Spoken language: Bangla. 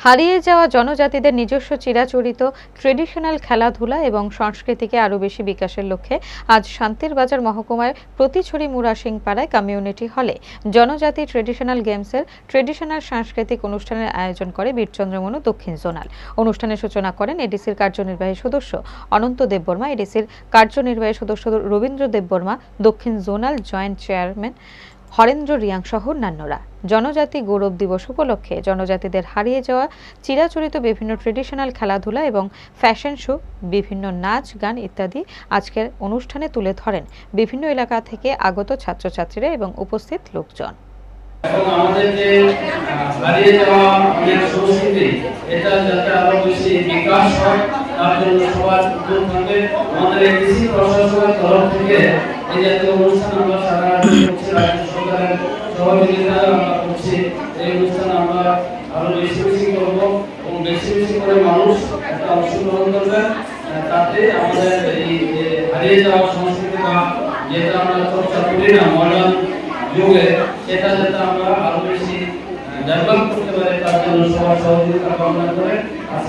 হারিয়ে যাওয়া জনজাতিদের নিজস্ব চিরাচরিত ট্রেডিশনাল খেলাধুলা এবং সংস্কৃতিকে আরও বেশি বিকাশের লক্ষ্যে আজ শান্তির বাজার মহকুমার প্রতিছড়ি মুরাসিংপাড়ায় কমিউনিটি হলে জনজাতি ট্রেডিশনাল গেমসের ট্রেডিশনাল সাংস্কৃতিক অনুষ্ঠানের আয়োজন করে বীরচন্দ্রমনু দক্ষিণ জোনাল। অনুষ্ঠানের সূচনা করেন এডিসির কার্যনির্বাহী সদস্য অনন্ত দেববর্মা, এডিসির কার্যনির্বাহী সদস্য রবীন্দ্র দেববর্মা, দক্ষিণ zonal joint chairman Harendra Reang সহ অন্যান্যরা। জনজাতি গৌরব দিবস উপলক্ষে জনজাতিদের হারিয়ে যাওয়া চিরাচরিত বিভিন্ন ট্রেডিশনাল খেলাধুলা এবং ফ্যাশন শো, বিভিন্ন নাচ গান ইত্যাদি আজকের অনুষ্ঠানে তুলে ধরেন বিভিন্ন এলাকা থেকে আগত ছাত্রছাত্রীরা এবং উপস্থিত লোকজন। এবং আমাদের যে হারিয়ে যাওয়া অনেক সংস্কৃতি, এটা যাতে আরো বেশি বিকাশ হয় তার জন্য সবার উদ্যোগ থাকবে। আমাদের এডিসি প্রশাসনের তরফ থেকে এই জাতীয় অনুষ্ঠান আমরা সারা করছি, রাজ্য সরকারের সহযোগিতায় আমরা করছি। এই অনুষ্ঠান আমরা আরো বেশি বেশি করব এবং বেশি বেশি করে মানুষ একটা অংশগ্রহণ করবে, তাতে আমাদের এই যে হারিয়ে যাওয়া সংস্কৃতি বা যেটা আমরা চর্চা করি না মডার্ন যুগে, সেটা যাতে আমরা আরো বেশি ডেভেলপ করতে পারি তার জন্য সবার সহযোগিতা কামনা করে